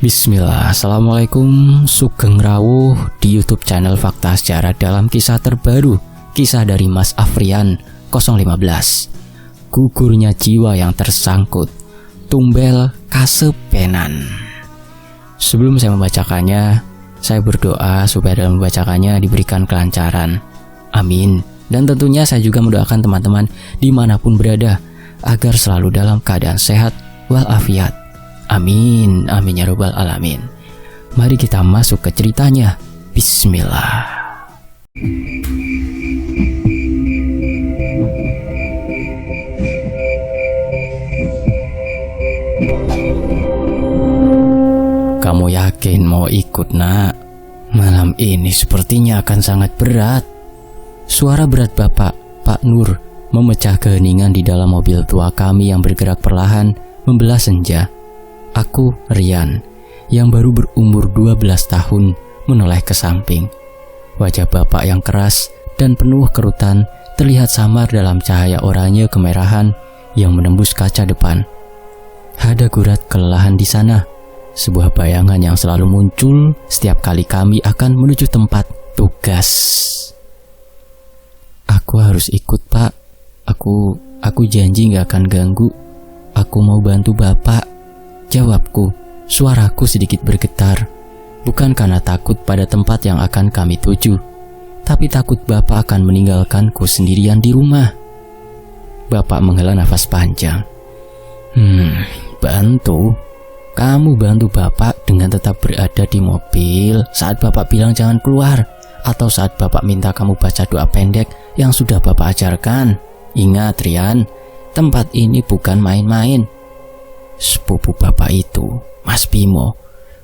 Bismillah, Assalamualaikum, Sugeng Rawuh di YouTube channel Fakta Sejarah dalam kisah terbaru, kisah dari Mas Afrian 015. Gugurnya jiwa yang tersangkut, tumbel kasepenan. Sebelum saya membacakannya, saya berdoa supaya dalam membacakannya diberikan kelancaran. Amin. Dan tentunya saya juga mendoakan teman-teman dimanapun berada agar selalu dalam keadaan sehat walafiat. Amin, amin ya robbal alamin. Mari kita masuk ke ceritanya. Bismillah. Kamu yakin mau ikut, nak? Malam ini sepertinya akan sangat berat. Suara berat bapak, Pak Nur, memecah keheningan di dalam mobil tua kami yang bergerak perlahan membelah senja. Aku, Rian, yang baru berumur 12 tahun, menoleh ke samping. Wajah bapak yang keras dan penuh kerutan terlihat samar dalam cahaya oranye kemerahan yang menembus kaca depan. Ada gurat kelelahan di sana, sebuah bayangan yang selalu muncul setiap kali kami akan menuju tempat tugas. Aku harus ikut, Pak. Aku janji gak akan ganggu. Aku mau bantu bapak. Jawabku, suaraku sedikit bergetar. Bukan karena takut pada tempat yang akan kami tuju, tapi takut bapak akan meninggalkanku sendirian di rumah. Bapak menghela nafas panjang. Bantu? Kamu bantu bapak dengan tetap berada di mobil saat bapak bilang jangan keluar, atau saat bapak minta kamu baca doa pendek yang sudah bapak ajarkan. Ingat, Rian, tempat ini bukan main-main. Sepupu bapak itu, Mas Bimo,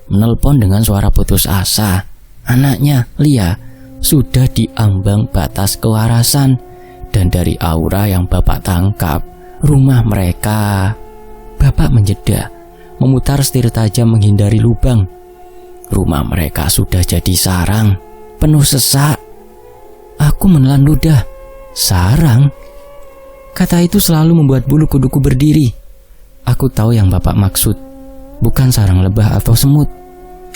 menelpon dengan suara putus asa. Anaknya, Lia, sudah diambang batas kewarasan. Dan dari aura yang bapak tangkap, rumah mereka. Bapak menjeda, memutar setir tajam menghindari lubang. Rumah mereka sudah jadi sarang, penuh sesak. Aku menelan ludah. Sarang? Kata itu selalu membuat bulu kuduku berdiri. Aku tahu yang bapak maksud, bukan sarang lebah atau semut,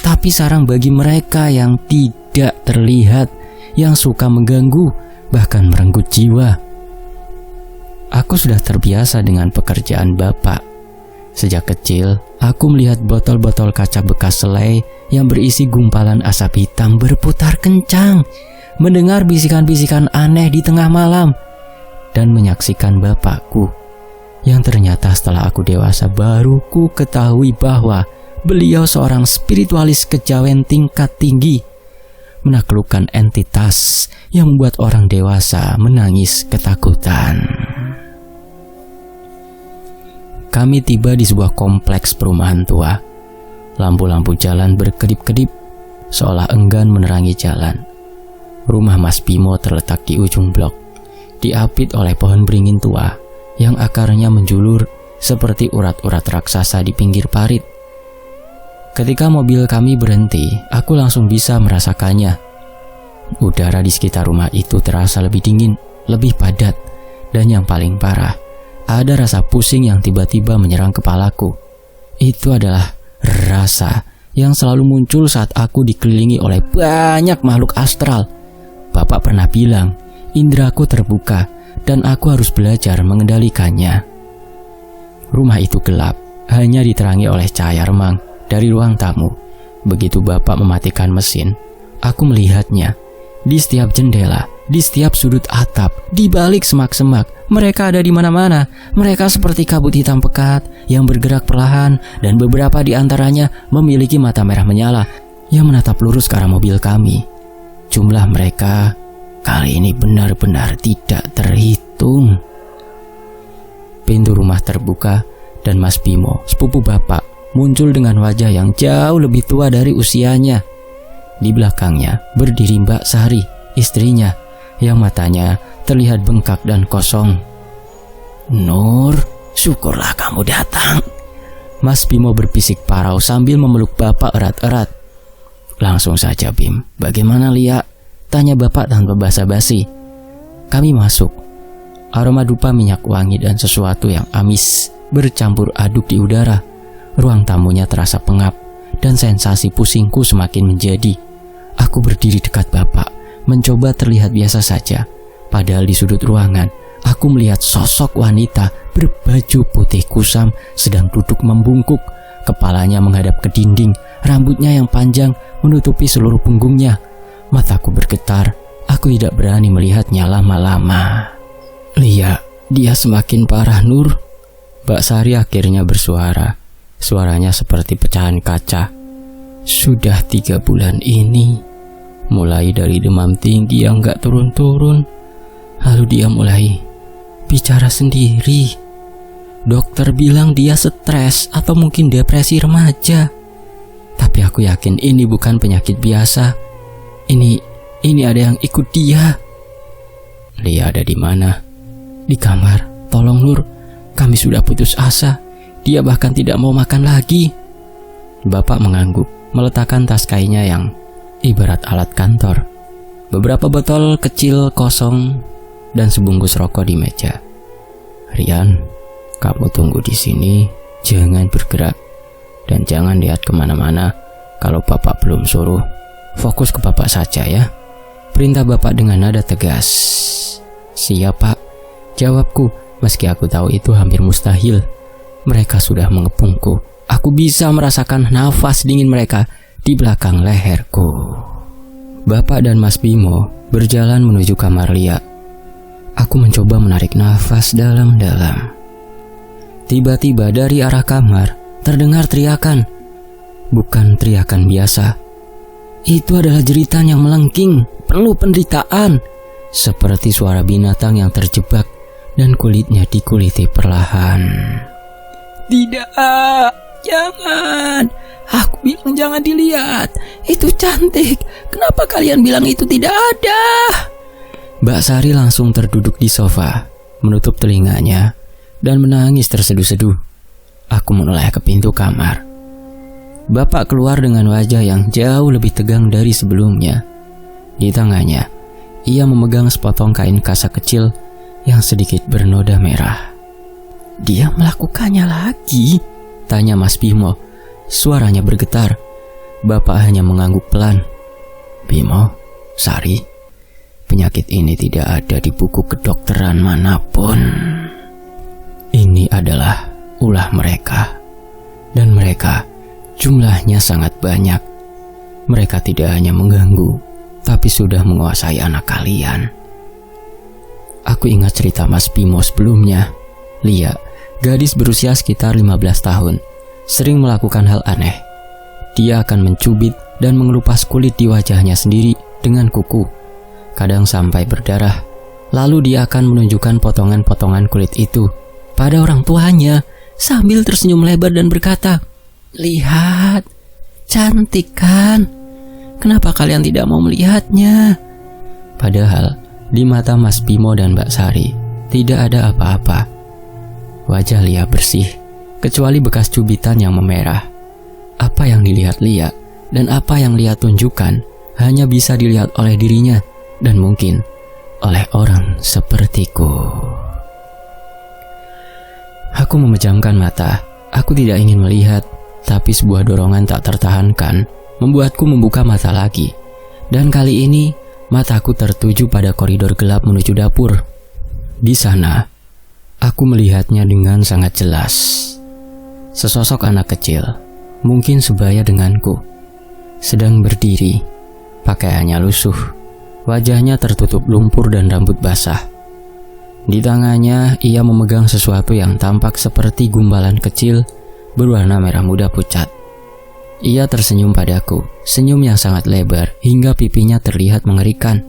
tapi sarang bagi mereka yang tidak terlihat, yang suka mengganggu, bahkan merenggut jiwa. Aku sudah terbiasa dengan pekerjaan bapak. Sejak kecil, aku melihat botol-botol kaca bekas selai yang berisi gumpalan asap hitam berputar kencang, mendengar bisikan-bisikan aneh di tengah malam, dan menyaksikan bapakku yang ternyata setelah aku dewasa baru ku ketahui bahwa beliau seorang spiritualis kejawen tingkat tinggi, menaklukkan entitas yang membuat orang dewasa menangis ketakutan. Kami tiba di sebuah kompleks perumahan tua. Lampu-lampu jalan berkedip-kedip seolah enggan menerangi jalan. Rumah Mas Bimo terletak di ujung blok, diapit oleh pohon beringin tua yang akarnya menjulur seperti urat-urat raksasa di pinggir parit. Ketika mobil kami berhenti, aku langsung bisa merasakannya. Udara di sekitar rumah itu terasa lebih dingin, lebih padat, dan yang paling parah, ada rasa pusing yang tiba-tiba menyerang kepalaku. Itu adalah rasa yang selalu muncul saat aku dikelilingi oleh banyak makhluk astral. Bapak pernah bilang, indraku terbuka, dan aku harus belajar mengendalikannya. Rumah itu gelap, hanya diterangi oleh cahaya remang dari ruang tamu. Begitu bapak mematikan mesin, aku melihatnya. Di setiap jendela, di setiap sudut atap, di balik semak-semak, mereka ada di mana-mana. Mereka seperti kabut hitam pekat yang bergerak perlahan, dan beberapa di antaranya memiliki mata merah menyala yang menatap lurus ke arah mobil kami. Jumlah mereka kali ini benar-benar tidak terhitung. Pintu rumah terbuka dan Mas Bimo, sepupu bapak, muncul dengan wajah yang jauh lebih tua dari usianya. Di belakangnya berdiri Mbak Sari, istrinya, yang matanya terlihat bengkak dan kosong. Nur, syukurlah kamu datang. Mas Bimo berbisik parau sambil memeluk bapak erat-erat. Langsung saja, Bim. Bagaimana, Lia? Tanya bapak tanpa basa-basi. Kami masuk. Aroma dupa minyak wangi dan sesuatu yang amis bercampur aduk di udara. Ruang tamunya terasa pengap dan sensasi pusingku semakin menjadi. Aku berdiri dekat bapak, mencoba terlihat biasa saja. Padahal di sudut ruangan, aku melihat sosok wanita berbaju putih kusam sedang duduk membungkuk. Kepalanya menghadap ke dinding, rambutnya yang panjang menutupi seluruh punggungnya. Mataku bergetar, aku tidak berani melihatnya lama-lama. "Lia, dia semakin parah, Nur." Mbak Sari akhirnya bersuara. Suaranya seperti pecahan kaca. "Sudah 3 bulan ini, mulai dari demam tinggi yang gak turun-turun, lalu dia mulai bicara sendiri. Dokter bilang dia stres atau mungkin depresi remaja. Tapi aku yakin ini bukan penyakit biasa. Ini ada yang ikut dia." "Lia ada di mana?" "Di kamar. Tolong Nur, kami sudah putus asa. Dia bahkan tidak mau makan lagi." Bapak mengangguk, meletakkan tas kainnya yang ibarat alat kantor. Beberapa botol kecil kosong dan sebungkus rokok di meja. "Rian, kamu tunggu di sini, jangan bergerak. Dan jangan lihat kemana-mana kalau bapak belum suruh. Fokus ke bapak saja ya," perintah bapak dengan nada tegas. "Siap Pak," jawabku, meski aku tahu itu hampir mustahil. Mereka sudah mengepungku. Aku bisa merasakan nafas dingin mereka di belakang leherku. Bapak dan Mas Bimo berjalan menuju kamar Lia. Aku mencoba menarik nafas dalam-dalam. Tiba-tiba dari arah kamar terdengar teriakan. Bukan teriakan biasa. Itu adalah jeritan yang melengking, penuh penderitaan, seperti suara binatang yang terjebak dan kulitnya dikuliti perlahan. "Tidak, jangan. Aku bilang jangan dilihat. Itu cantik. Kenapa kalian bilang itu tidak ada?" Mbak Sari langsung terduduk di sofa, menutup telinganya, dan menangis terseduh-seduh. Aku menoleh ke pintu kamar. Bapak keluar dengan wajah yang jauh lebih tegang dari sebelumnya. Di tangannya, ia memegang sepotong kain kasa kecil yang sedikit bernoda merah. "Dia melakukannya lagi?" tanya Mas Bimo. Suaranya bergetar. Bapak hanya mengangguk pelan. "Bimo, Sari, penyakit ini tidak ada di buku kedokteran manapun. Ini adalah ulah mereka. Dan mereka jumlahnya sangat banyak. Mereka tidak hanya mengganggu, tapi sudah menguasai anak kalian." Aku ingat cerita Mas Bimo sebelumnya. Lia, gadis berusia sekitar 15 tahun, sering melakukan hal aneh. Dia akan mencubit dan mengelupas kulit di wajahnya sendiri dengan kuku, kadang sampai berdarah. Lalu dia akan menunjukkan potongan-potongan kulit itu pada orang tuanya sambil tersenyum lebar dan berkata, "Lihat, cantik kan? Kenapa kalian tidak mau melihatnya?" Padahal di mata Mas Bimo dan Mbak Sari tidak ada apa-apa. Wajah Lia bersih, kecuali bekas cubitan yang memerah. Apa yang dilihat Lia dan apa yang Lia tunjukkan hanya bisa dilihat oleh dirinya dan mungkin oleh orang sepertiku. Aku memejamkan mata. Aku tidak ingin melihat, tapi sebuah dorongan tak tertahankan membuatku membuka mata lagi. Dan kali ini mataku tertuju pada koridor gelap menuju dapur. Di sana, aku melihatnya dengan sangat jelas. Sesosok anak kecil, mungkin sebaya denganku, sedang berdiri. Pakaiannya lusuh, wajahnya tertutup lumpur dan rambut basah. Di tangannya ia memegang sesuatu yang tampak seperti gumbalan kecil berwarna merah muda pucat. Ia tersenyum padaku, senyum yang sangat lebar hingga pipinya terlihat mengerikan.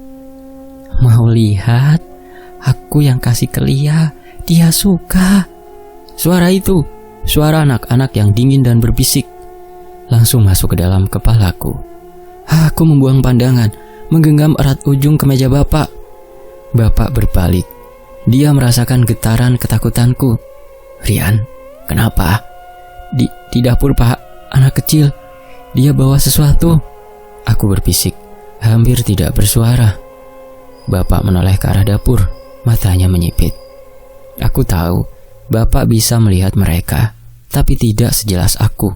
"Mau lihat? Aku yang kasih ke Lia, dia suka." Suara itu, suara anak-anak yang dingin dan berbisik, langsung masuk ke dalam kepalaku. Aku membuang pandangan, menggenggam erat ujung kemeja bapak. Bapak berbalik. Dia merasakan getaran ketakutanku. "Rian, kenapa?" Di dapur, Pak. Anak kecil. Dia bawa sesuatu." Aku berbisik, hampir tidak bersuara. Bapak menoleh ke arah dapur, matanya menyipit. Aku tahu Bapak bisa melihat mereka, tapi tidak sejelas aku.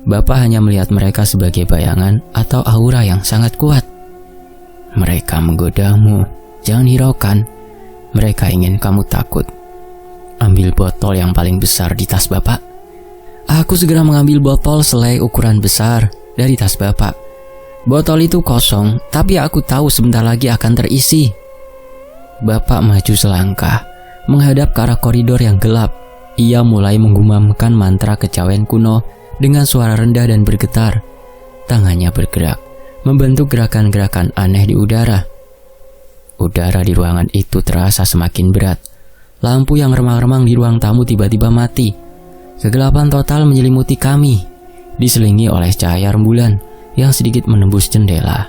Bapak hanya melihat mereka sebagai bayangan atau aura yang sangat kuat. Mereka menggodamu, jangan hiraukan. Mereka ingin kamu takut. Ambil botol yang paling besar di tas Bapak. Aku segera mengambil botol selai ukuran besar dari tas Bapak. Botol itu kosong, tapi aku tahu sebentar lagi akan terisi. Bapak maju selangkah, menghadap ke arah koridor yang gelap. Ia mulai menggumamkan mantra kejawen kuno dengan suara rendah dan bergetar. Tangannya bergerak, membentuk gerakan-gerakan aneh di udara. Udara di ruangan itu terasa semakin berat. Lampu yang remang-remang di ruang tamu tiba-tiba mati. Kegelapan total menyelimuti kami, diselingi oleh cahaya rembulan yang sedikit menembus jendela.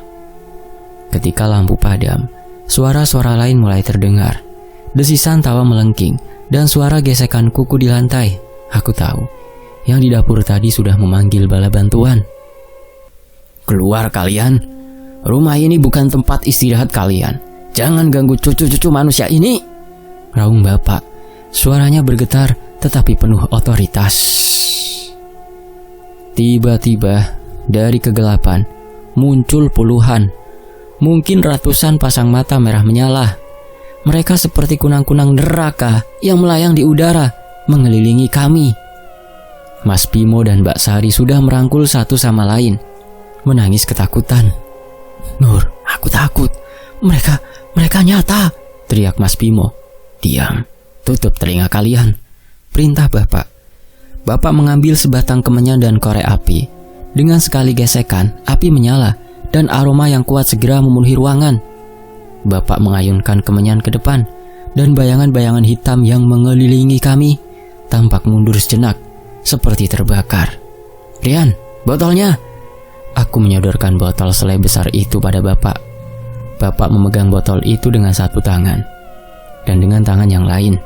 Ketika lampu padam, suara-suara lain mulai terdengar. Desisan tawa melengking dan suara gesekan kuku di lantai. Aku tahu, yang di dapur tadi sudah memanggil bala bantuan. Keluar kalian, rumah ini bukan tempat istirahat kalian. Jangan ganggu cucu-cucu manusia ini, raung Bapak. Suaranya bergetar tetapi penuh otoritas. Tiba-tiba dari kegelapan muncul puluhan, mungkin ratusan pasang mata merah menyala. Mereka seperti kunang-kunang neraka yang melayang di udara mengelilingi kami. Mas Bimo dan Mbak Sari sudah merangkul satu sama lain, menangis ketakutan. Nur, aku takut. Mereka nyata, teriak Mas Bimo. Diam, tutup telinga kalian, perintah Bapak. Bapak mengambil sebatang kemenyan dan korek api. Dengan sekali gesekan, api menyala dan aroma yang kuat segera memenuhi ruangan. Bapak mengayunkan kemenyan ke depan dan bayangan-bayangan hitam yang mengelilingi kami tampak mundur sejenak seperti terbakar. Rian, botolnya. Aku menyodorkan botol selai besar itu pada Bapak. Bapak memegang botol itu dengan satu tangan, dan dengan tangan yang lain,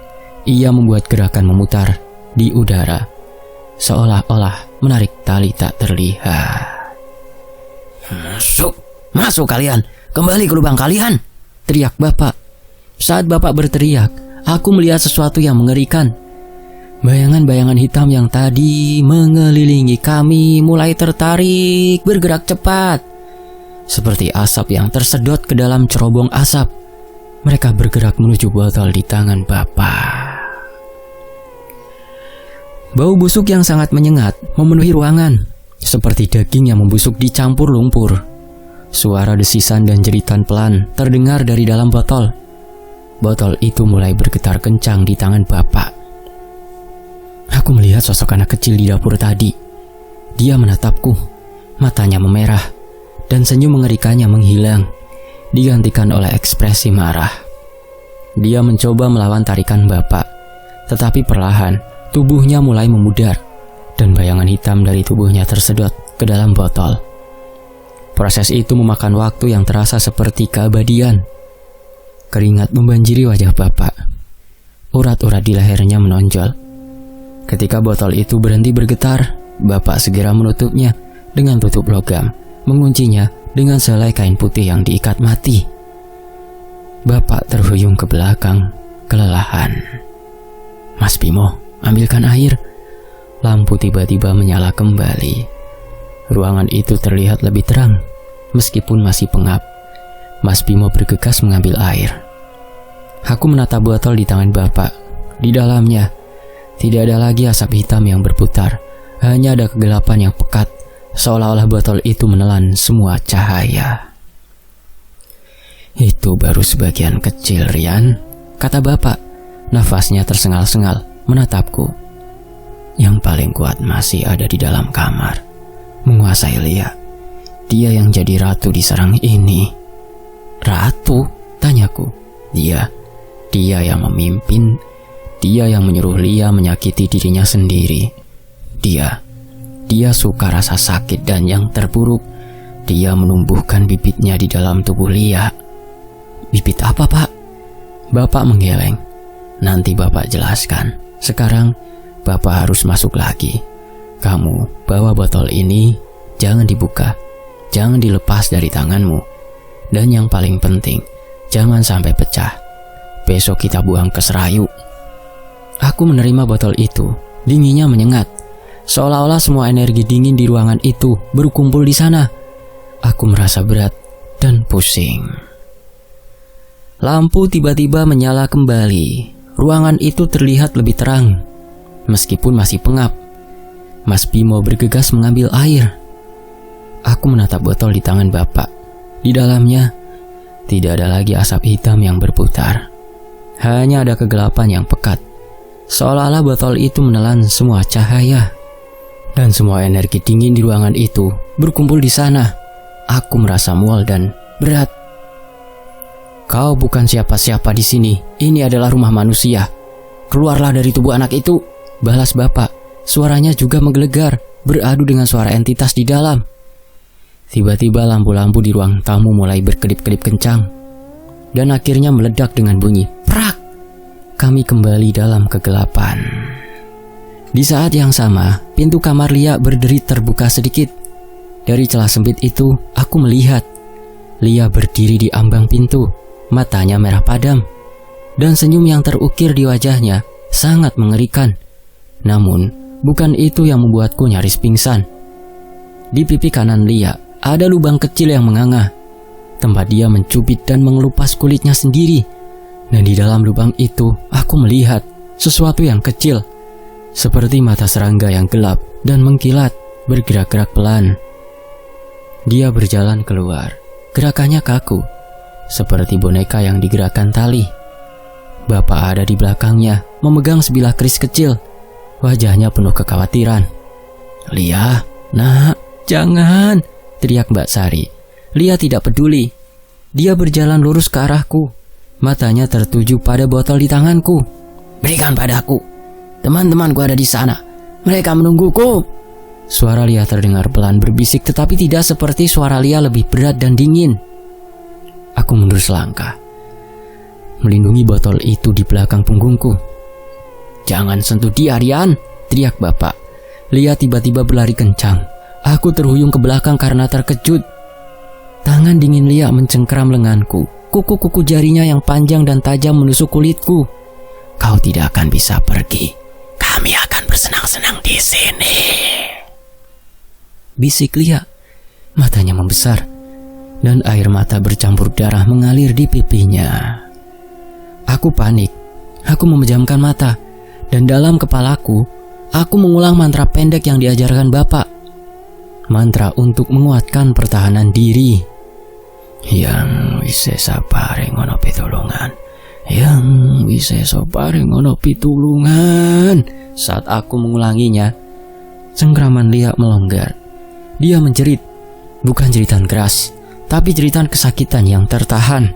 ia membuat gerakan memutar di udara, seolah-olah menarik tali tak terlihat. Masuk kalian, kembali ke lubang kalian, teriak Bapak. Saat Bapak berteriak, aku melihat sesuatu yang mengerikan. Bayangan-bayangan hitam yang tadi mengelilingi kami mulai tertarik bergerak cepat. Seperti asap yang tersedot ke dalam cerobong asap. Mereka bergerak menuju botol di tangan Bapak. Bau busuk yang sangat menyengat memenuhi ruangan, seperti daging yang membusuk dicampur lumpur. Suara desisan dan jeritan pelan terdengar dari dalam botol. Botol itu mulai bergetar kencang di tangan Bapak. Aku melihat sosok anak kecil di dapur tadi. Dia menatapku, matanya memerah, dan senyum mengerikannya menghilang, digantikan oleh ekspresi marah. Dia mencoba melawan tarikan Bapak, tetapi perlahan tubuhnya mulai memudar, dan bayangan hitam dari tubuhnya tersedot ke dalam botol. Proses itu memakan waktu yang terasa seperti keabadian. Keringat membanjiri wajah Bapak. Urat-urat di lehernya menonjol. Ketika botol itu berhenti bergetar, Bapak segera menutupnya dengan tutup logam, menguncinya dengan selai kain putih yang diikat mati. Bapak terhuyung ke belakang, kelelahan. Mas Bimo, ambilkan air. Lampu tiba-tiba menyala kembali. Ruangan itu terlihat lebih terang, meskipun masih pengap. Mas Bimo bergegas mengambil air. Aku menatap botol di tangan Bapak. Di dalamnya, tidak ada lagi asap hitam yang berputar. Hanya ada kegelapan yang pekat, seolah-olah botol itu menelan semua cahaya. Itu baru sebagian kecil, Rian, kata Bapak. Nafasnya tersengal-sengal menatapku. Yang paling kuat masih ada di dalam kamar, menguasai Lia. Dia yang jadi ratu di sarang ini. Ratu? Tanyaku. Dia yang memimpin. Dia yang menyuruh Lia menyakiti dirinya sendiri. Dia suka rasa sakit, dan yang terburuk, dia menumbuhkan bibitnya di dalam tubuh Lia. Bibit apa, Pak? Bapak menggeleng. Nanti Bapak jelaskan. Sekarang Bapak harus masuk lagi. Kamu bawa botol ini, jangan dibuka, jangan dilepas dari tanganmu. Dan yang paling penting, jangan sampai pecah. Besok kita buang ke Serayu. Aku menerima botol itu. Dinginnya menyengat. Seolah-olah semua energi dingin di ruangan itu berkumpul di sana. Aku merasa berat dan pusing. Lampu tiba-tiba menyala kembali. Ruangan itu terlihat lebih terang, meskipun masih pengap. Mas Bimo bergegas mengambil air. Aku menatap botol di tangan Bapak. Di dalamnya tidak ada lagi asap hitam yang berputar. Hanya ada kegelapan yang pekat. Seolah-olah botol itu menelan semua cahaya. Dan semua energi dingin di ruangan itu berkumpul di sana. Aku merasa mual dan berat. Kau bukan siapa-siapa di sini. Ini adalah rumah manusia. Keluarlah dari tubuh anak itu, balas Bapak. Suaranya juga menggelegar, beradu dengan suara entitas di dalam. Tiba-tiba lampu-lampu di ruang tamu mulai berkedip-kedip kencang. Dan akhirnya meledak dengan bunyi prak. Kami kembali dalam kegelapan. Di saat yang sama, pintu kamar Lia berderit terbuka sedikit. Dari celah sempit itu, aku melihat Lia berdiri di ambang pintu, matanya merah padam, dan senyum yang terukir di wajahnya sangat mengerikan. Namun, bukan itu yang membuatku nyaris pingsan. Di pipi kanan Lia, ada lubang kecil yang menganga, tempat dia mencubit dan mengelupas kulitnya sendiri. Dan di dalam lubang itu, aku melihat sesuatu yang kecil, seperti mata serangga yang gelap dan mengkilat, bergerak-gerak pelan. Dia berjalan keluar, gerakannya kaku, seperti boneka yang digerakkan tali. Bapak ada di belakangnya, memegang sebilah keris kecil. Wajahnya penuh kekhawatiran. "Lia, nak, jangan!" teriak Mbak Sari. Lia tidak peduli. Dia berjalan lurus ke arahku. Matanya tertuju pada botol di tanganku. "Berikan padaku. Teman-temanku ada di sana. Mereka menungguku." Suara Lia terdengar pelan berbisik, tetapi tidak seperti suara Lia lebih berat dan dingin. Aku mundur selangkah, melindungi botol itu di belakang punggungku. "Jangan sentuh dia, Rian!" teriak Bapak. Lia tiba-tiba berlari kencang. Aku terhuyung ke belakang karena terkejut. Tangan dingin Lia mencengkeram lenganku. Kuku-kuku jarinya yang panjang dan tajam menusuk kulitku. "Kau tidak akan bisa pergi. Kami akan bersenang-senang di sini," bisik Lia. Matanya membesar, dan air mata bercampur darah mengalir di pipinya. Aku panik. Aku memejamkan mata, dan dalam kepalaku, aku mengulang mantra pendek yang diajarkan Bapak. Mantra untuk menguatkan pertahanan diri. Yang wisesa paring ono pitulungan. Yang wisesa paring ono pitulungan. Saat aku mengulanginya, cengkraman Lia melonggar. Dia menjerit, bukan jeritan keras, tapi jeritan kesakitan yang tertahan.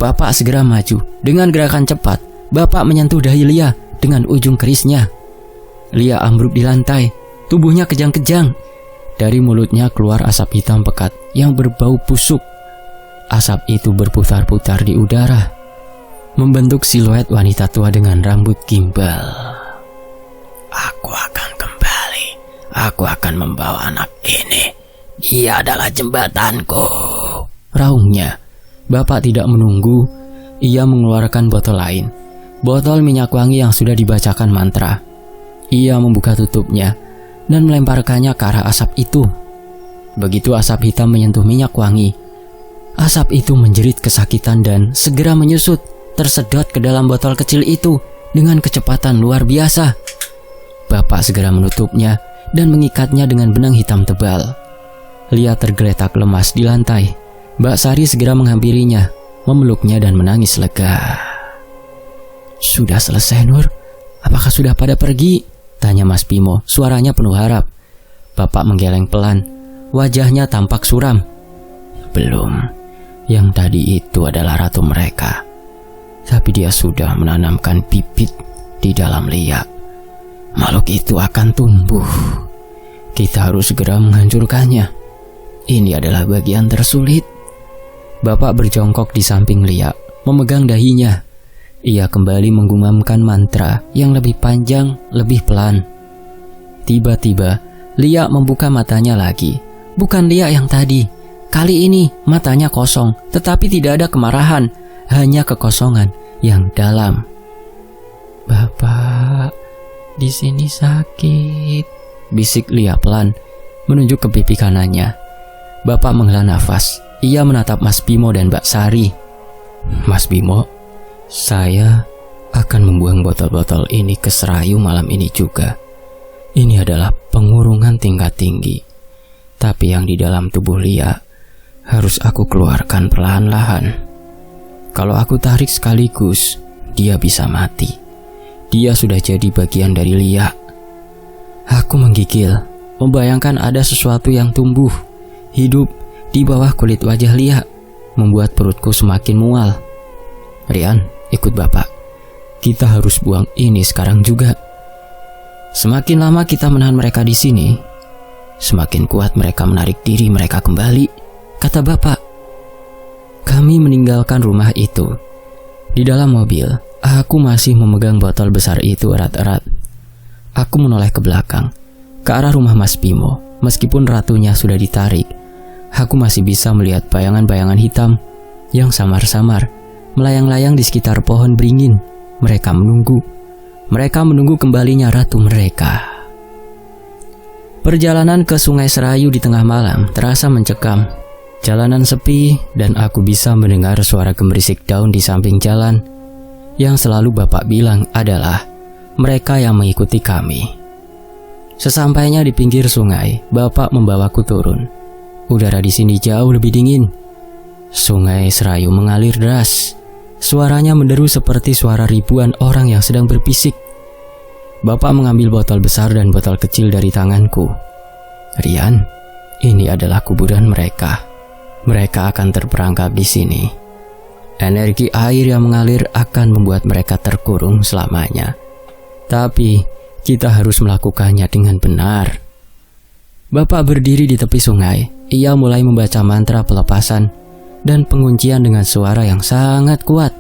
Bapak segera maju. Dengan gerakan cepat, Bapak menyentuh dahi Lia dengan ujung kerisnya. Lia ambruk di lantai, tubuhnya kejang-kejang. Dari mulutnya keluar asap hitam pekat yang berbau busuk. Asap itu berputar-putar di udara, membentuk siluet wanita tua dengan rambut gimbal. "Aku akan kembali. Aku akan membawa anak ini. Dia adalah jembatanku," raungnya. Bapak tidak menunggu. Ia mengeluarkan botol lain, botol minyak wangi yang sudah dibacakan mantra. Ia membuka tutupnya dan melemparkannya ke arah asap itu. Begitu asap hitam menyentuh minyak wangi, asap itu menjerit kesakitan dan segera menyusut, tersedot ke dalam botol kecil itu dengan kecepatan luar biasa. Bapak segera menutupnya dan mengikatnya dengan benang hitam tebal. Lia tergeletak lemas di lantai. Mbak Sari segera menghampirinya, memeluknya dan menangis lega. "Sudah selesai, Nur? Apakah sudah pada pergi?" tanya Mas Bimo, suaranya penuh harap. Bapak menggeleng pelan, wajahnya tampak suram. "Belum. Yang tadi itu adalah ratu mereka. Tapi dia sudah menanamkan bibit di dalam Lia. Makhluk itu akan tumbuh. Kita harus segera menghancurkannya. Ini adalah bagian tersulit." Bapak berjongkok di samping Lia, memegang dahinya. Ia kembali menggumamkan mantra yang lebih panjang, lebih pelan. Tiba-tiba, Lia membuka matanya lagi. Bukan Lia yang tadi. Kali ini matanya kosong, tetapi tidak ada kemarahan, hanya kekosongan yang dalam. "Bapak, di sini sakit," bisik Lia pelan, menunjuk ke pipi kanannya. Bapak menghela nafas. Ia menatap Mas Bimo dan Mbak Sari. Mas Bimo, saya akan membuang botol-botol ini ke Serayu malam ini juga. Ini adalah pengurungan tingkat tinggi. Tapi yang di dalam tubuh Lia harus aku keluarkan perlahan-lahan. Kalau aku tarik sekaligus, dia bisa mati. Dia sudah jadi bagian dari Lia. Aku menggigil, membayangkan ada sesuatu yang tumbuh, hidup di bawah kulit wajah Lia, membuat perutku semakin mual. Rian, ikut Bapak. Kita harus buang ini sekarang juga. Semakin lama kita menahan mereka di sini, semakin kuat mereka menarik diri mereka kembali, kata Bapak. Kami meninggalkan rumah itu. Di dalam mobil, aku masih memegang botol besar itu erat-erat. Aku menoleh ke belakang, ke arah rumah Mas Bimo. Meskipun ratunya sudah ditarik, aku masih bisa melihat bayangan-bayangan hitam yang samar-samar melayang-layang di sekitar pohon beringin. Mereka menunggu kembalinya ratu mereka. Perjalanan ke Sungai Serayu di tengah malam terasa mencekam. Jalanan sepi dan aku bisa mendengar suara gemerisik daun di samping jalan. Yang selalu Bapak bilang adalah mereka yang mengikuti kami. Sesampainya di pinggir sungai, Bapak membawaku turun. Udara di sini jauh lebih dingin. Sungai Serayu mengalir deras. Suaranya menderu seperti suara ribuan orang yang sedang berbisik. Bapak mengambil botol besar dan botol kecil dari tanganku. Rian, ini adalah kuburan mereka. Mereka akan terperangkap di sini. Energi air yang mengalir akan membuat mereka terkurung selamanya. Tapi kita harus melakukannya dengan benar. Bapak berdiri di tepi sungai. Ia mulai membaca mantra pelepasan dan penguncian dengan suara yang sangat kuat,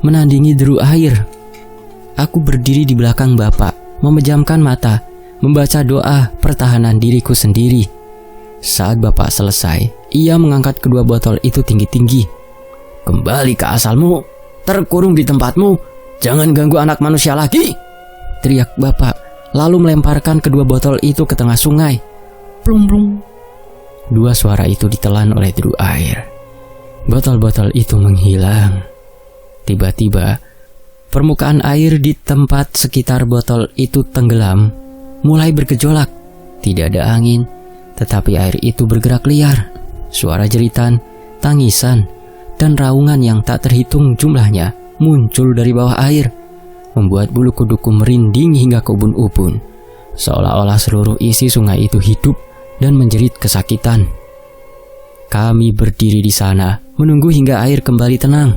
menandingi deru air. Aku berdiri di belakang Bapak, memejamkan mata, membaca doa pertahanan diriku sendiri. Saat Bapak selesai, ia mengangkat kedua botol itu tinggi-tinggi. Kembali ke asalmu, terkurung di tempatmu, jangan ganggu anak manusia lagi, teriak Bapak, lalu melemparkan kedua botol itu ke tengah sungai. Plung plung. Dua suara itu ditelan oleh deru air. Botol-botol itu menghilang. Tiba-tiba, permukaan air di tempat sekitar botol itu tenggelam, mulai bergejolak. Tidak ada angin, tetapi air itu bergerak liar. Suara jeritan, tangisan, dan raungan yang tak terhitung jumlahnya muncul dari bawah air, membuat bulu kuduku merinding hingga ke ubun-ubun. Seolah-olah seluruh isi sungai itu hidup dan menjerit kesakitan. Kami berdiri di sana, menunggu hingga air kembali tenang.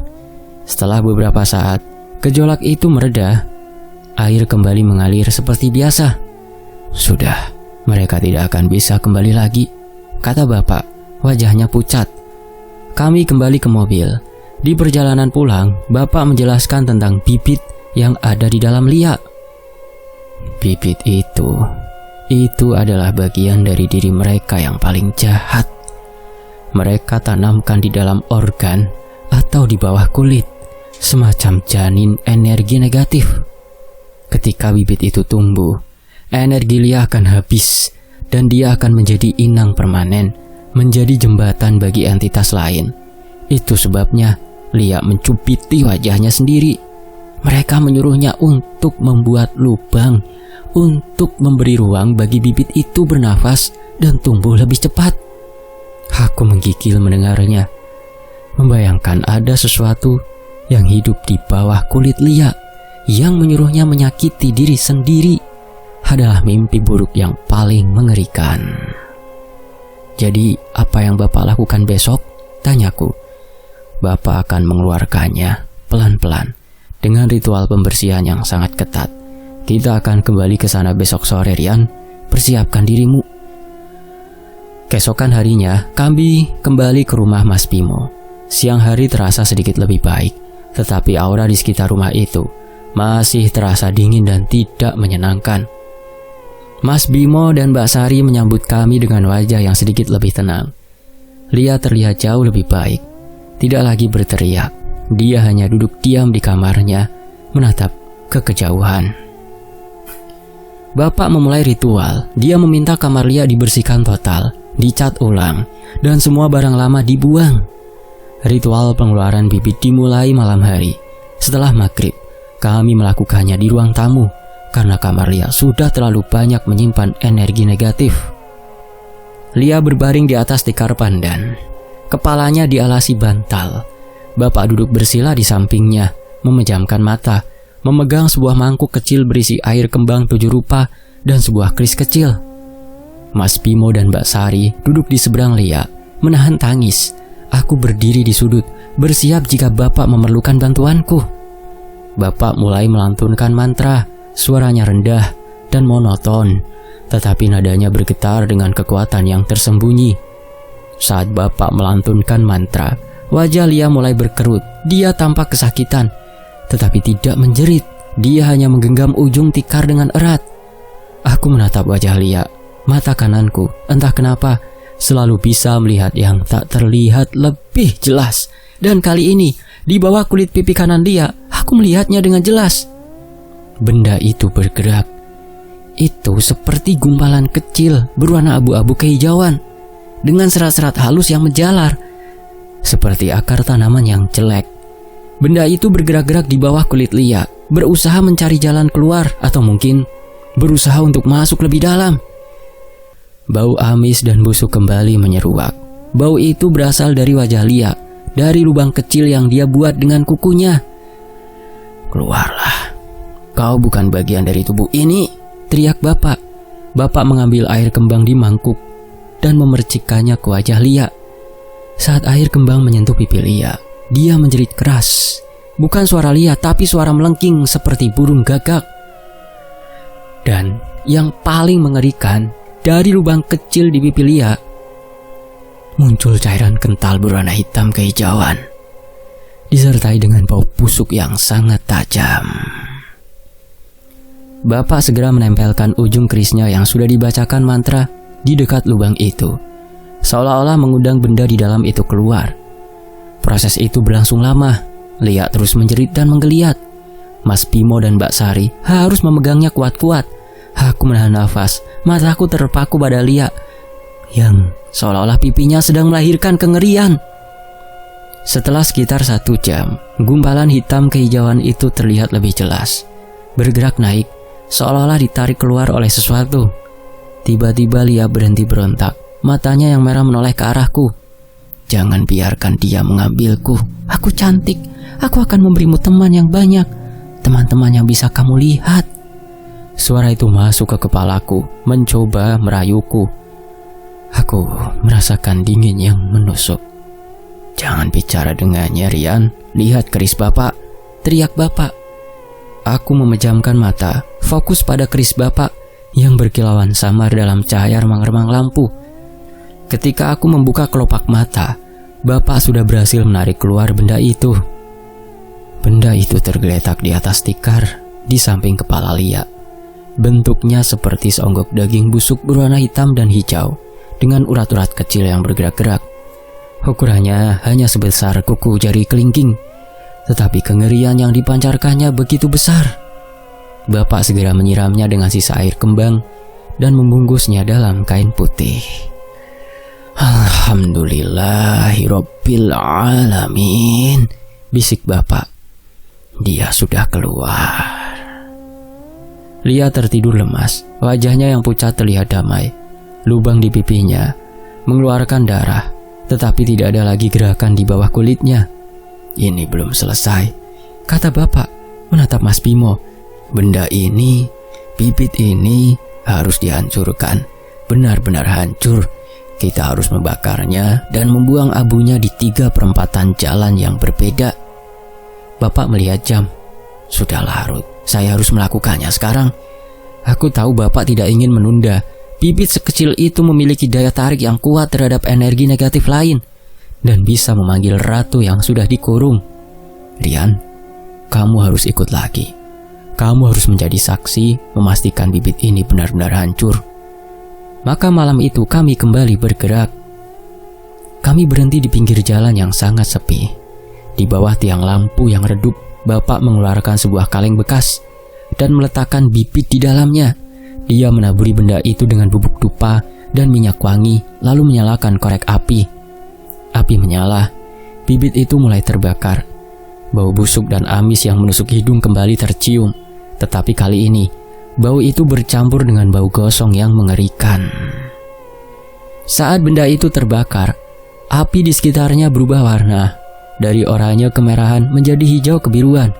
Setelah beberapa saat, gejolak itu mereda. Air kembali mengalir seperti biasa. Sudah, mereka tidak akan bisa kembali lagi, kata Bapak, wajahnya pucat. Kami kembali ke mobil. Di perjalanan pulang, Bapak menjelaskan tentang bibit yang ada di dalam Lia. Bibit itu adalah bagian dari diri mereka yang paling jahat. Mereka tanamkan di dalam organ atau di bawah kulit, semacam janin energi negatif. Ketika bibit itu tumbuh, energi Lia akan habis dan dia akan menjadi inang permanen, menjadi jembatan bagi entitas lain. Itu sebabnya Lia mencubiti wajahnya sendiri. Mereka menyuruhnya untuk membuat lubang, untuk memberi ruang bagi bibit itu bernafas dan tumbuh lebih cepat. Aku menggigil mendengarnya, membayangkan ada sesuatu yang hidup di bawah kulit Lia yang menyuruhnya menyakiti diri sendiri. Adalah mimpi buruk yang paling mengerikan. Jadi apa yang Bapak lakukan besok? Tanyaku. Bapak akan mengeluarkannya pelan-pelan dengan ritual pembersihan yang sangat ketat. Kita akan kembali ke sana besok sore, Rian. Persiapkan dirimu. Keesokan harinya, kami kembali ke rumah Mas Bimo. Siang hari terasa sedikit lebih baik, tetapi aura di sekitar rumah itu masih terasa dingin dan tidak menyenangkan. Mas Bimo dan Mbak Sari menyambut kami dengan wajah yang sedikit lebih tenang. Lia terlihat jauh lebih baik, tidak lagi berteriak. Dia hanya duduk diam di kamarnya, menatap ke kejauhan. Bapak memulai ritual. Dia meminta kamar Lia dibersihkan total, dicat ulang, dan semua barang lama dibuang. Ritual pengeluaran bibit dimulai malam hari. Setelah maghrib, kami melakukannya di ruang tamu karena kamar Lia sudah terlalu banyak menyimpan energi negatif. Lia berbaring di atas tikar pandan. Kepalanya dialasi bantal. Bapak duduk bersila di sampingnya, memejamkan mata, memegang sebuah mangkuk kecil berisi air kembang 7 rupa dan sebuah kris kecil. Mas Bimo dan Mbak Sari duduk di seberang Lia, menahan tangis. Aku berdiri di sudut, bersiap jika Bapak memerlukan bantuanku. Bapak mulai melantunkan mantra, suaranya rendah dan monoton, tetapi nadanya bergetar dengan kekuatan yang tersembunyi. Saat Bapak melantunkan mantra, wajah Lia mulai berkerut. Dia tampak kesakitan, tetapi tidak menjerit. Dia hanya menggenggam ujung tikar dengan erat. Aku menatap wajah Lia. Mata kananku, entah kenapa, selalu bisa melihat yang tak terlihat lebih jelas. Dan kali ini, di bawah kulit pipi kanan Lia, aku melihatnya dengan jelas. Benda itu bergerak. Itu seperti gumpalan kecil berwarna abu-abu kehijauan, dengan serat-serat halus yang menjalar, seperti akar tanaman yang jelek. Benda itu bergerak-gerak di bawah kulit Lia, berusaha mencari jalan keluar atau mungkin berusaha untuk masuk lebih dalam. Bau amis dan busuk kembali menyeruak. Bau itu berasal dari wajah Lia, dari lubang kecil yang dia buat dengan kukunya. "Keluarlah, kau bukan bagian dari tubuh ini," teriak Bapak. Bapak mengambil air kembang di mangkuk dan memercikkannya ke wajah Lia. Saat air kembang menyentuh pipi Lia, dia menjerit keras. Bukan suara Lia, tapi suara melengking seperti burung gagak. Dan yang paling mengerikan, dari lubang kecil di pipi Lia muncul cairan kental berwarna hitam kehijauan, disertai dengan bau busuk yang sangat tajam. Bapak segera menempelkan ujung kerisnya yang sudah dibacakan mantra di dekat lubang itu, seolah-olah mengundang benda di dalam itu keluar. Proses itu berlangsung lama. Lia terus menjerit dan menggeliat. Mas Bimo dan Mbak Sari harus memegangnya kuat-kuat. Aku menahan nafas. Mataku terpaku pada Lia yang seolah-olah pipinya sedang melahirkan kengerian. Setelah sekitar 1 jam, gumpalan hitam kehijauan itu terlihat lebih jelas, bergerak naik, seolah-olah ditarik keluar oleh sesuatu. Tiba-tiba Lia berhenti berontak. Matanya yang merah menoleh ke arahku. "Jangan biarkan dia mengambilku. Aku cantik. Aku akan memberimu teman yang banyak. Teman-teman yang bisa kamu lihat." Suara itu masuk ke kepalaku, mencoba merayuku. Aku merasakan dingin yang menusuk. "Jangan bicara dengannya, Rian. Lihat keris Bapak," teriak Bapak. Aku memejamkan mata, fokus pada keris Bapak yang berkilauan samar dalam cahaya remang-remang lampu. Ketika aku membuka kelopak mata, Bapak sudah berhasil menarik keluar benda itu. Benda itu tergeletak di atas tikar di samping kepala Lia. Bentuknya seperti seonggok daging busuk berwarna hitam dan hijau dengan urat-urat kecil yang bergerak-gerak. Ukurannya hanya sebesar kuku jari kelingking, tetapi kengerian yang dipancarkannya begitu besar. Bapak segera menyiramnya dengan sisa air kembang dan membungkusnya dalam kain putih. "Alhamdulillahirabbil alamin," bisik Bapak. "Dia sudah keluar." Lia tertidur lemas. Wajahnya yang pucat terlihat damai. Lubang di pipinya mengeluarkan darah, tetapi tidak ada lagi gerakan di bawah kulitnya. "Ini belum selesai," kata Bapak menatap Mas Bimo. "Benda ini, bibit ini harus dihancurkan. Benar-benar hancur. Kita harus membakarnya dan membuang abunya di 3/4 jalan yang berbeda." Bapak melihat jam. "Sudah larut. Saya harus melakukannya sekarang." Aku tahu Bapak tidak ingin menunda. Bibit sekecil itu memiliki daya tarik yang kuat terhadap energi negatif lain dan bisa memanggil ratu yang sudah dikurung. "Rian, kamu harus ikut lagi. Kamu harus menjadi saksi memastikan bibit ini benar-benar hancur." Maka malam itu kami kembali bergerak. Kami berhenti di pinggir jalan yang sangat sepi. Di bawah tiang lampu yang redup, Bapak mengeluarkan sebuah kaleng bekas dan meletakkan bibit di dalamnya. Dia menaburi benda itu dengan bubuk dupa dan minyak wangi, lalu menyalakan korek api. Api menyala, bibit itu mulai terbakar. Bau busuk dan amis yang menusuk hidung kembali tercium. Tetapi kali ini, bau itu bercampur dengan bau gosong yang mengerikan. Saat benda itu terbakar, api di sekitarnya berubah warna. Dari oranye kemerahan menjadi hijau kebiruan,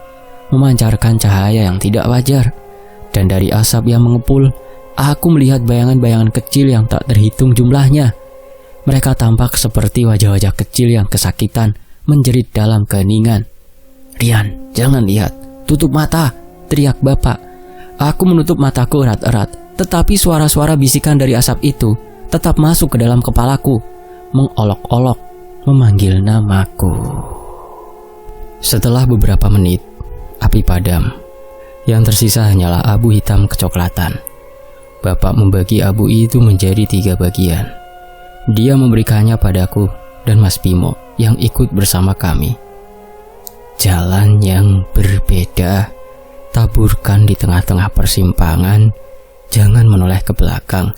memancarkan cahaya yang tidak wajar. Dan dari asap yang mengepul, aku melihat bayangan-bayangan kecil yang tak terhitung jumlahnya. Mereka tampak seperti wajah-wajah kecil yang kesakitan, menjerit dalam keheningan. "Rian, jangan lihat, tutup mata," teriak bapak. Aku menutup mataku erat-erat, tetapi suara-suara bisikan dari asap itu tetap masuk ke dalam kepalaku, mengolok-olok, memanggil namaku. Setelah beberapa menit, api padam. Yang tersisa hanyalah abu hitam kecoklatan. Bapak membagi abu itu menjadi 3 bagian. Dia memberikannya padaku dan Mas Bimo yang ikut bersama kami. Jalan yang berbeda, taburkan di tengah-tengah persimpangan, jangan menoleh ke belakang,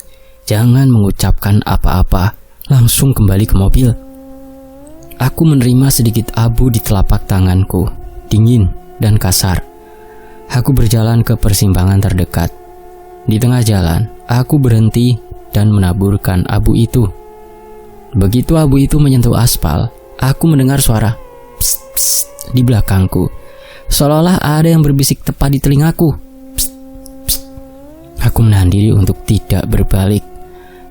jangan mengucapkan apa-apa, langsung kembali ke mobil. Aku menerima sedikit abu di telapak tanganku, dingin dan kasar. Aku berjalan ke persimpangan terdekat. Di tengah jalan, aku berhenti dan menaburkan abu itu. Begitu abu itu menyentuh aspal, aku mendengar suara psst, psst di belakangku, seolah-olah ada yang berbisik tepat di telingaku. Psst, psst. Aku menahan diri untuk tidak berbalik.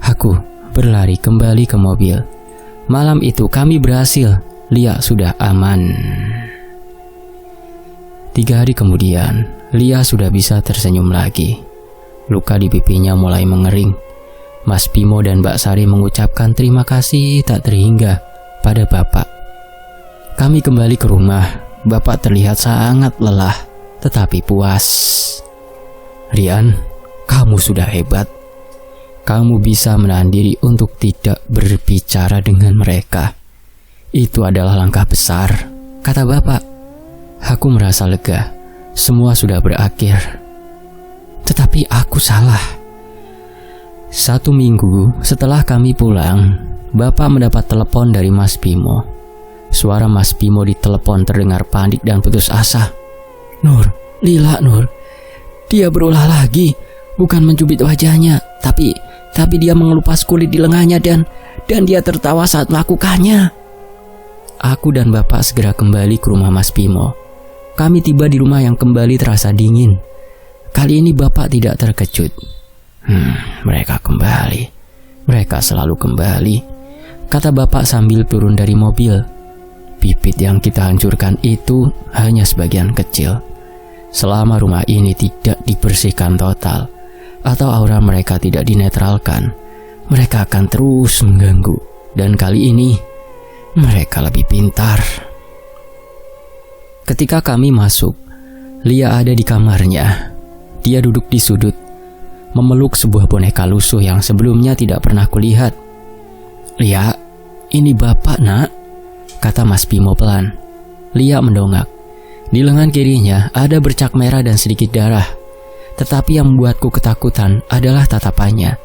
Aku berlari kembali ke mobil. Malam itu kami berhasil. Lia sudah aman. 3 hari kemudian, Lia sudah bisa tersenyum lagi. Luka di pipinya mulai mengering. Mas Bimo dan Mbak Sari mengucapkan terima kasih tak terhingga pada Bapak. Kami kembali ke rumah. Bapak terlihat sangat lelah, tetapi puas. "Rian, kamu sudah hebat. Kamu bisa menahan diri untuk tidak berbicara dengan mereka. Itu adalah langkah besar," kata Bapak. Aku merasa lega. Semua sudah berakhir. Tetapi aku salah. 1 minggu setelah kami pulang, Bapak mendapat telepon dari Mas Bimo. Suara Mas Bimo di telepon terdengar panik dan putus asa. "Nur, Lila Nur, dia berulah lagi. Bukan mencubit wajahnya, tapi dia mengelupas kulit di lengannya dan dia tertawa saat melakukannya." Aku dan Bapak segera kembali ke rumah Mas Bimo. Kami tiba di rumah yang kembali terasa dingin. Kali ini Bapak tidak terkejut. Mereka kembali. Mereka selalu kembali, kata Bapak sambil turun dari mobil. Bibit yang kita hancurkan itu hanya sebagian kecil. Selama rumah ini tidak dibersihkan total, atau aura mereka tidak dinetralkan, mereka akan terus mengganggu. Dan kali ini, mereka lebih pintar. Ketika kami masuk, Lia ada di kamarnya. Dia duduk di sudut, memeluk sebuah boneka lusuh yang sebelumnya tidak pernah kulihat. "Lia, ini Bapak, Nak," kata Mas Bimo pelan. Lia mendongak. Di lengan kirinya ada bercak merah dan sedikit darah. Tetapi yang membuatku ketakutan adalah tatapannya.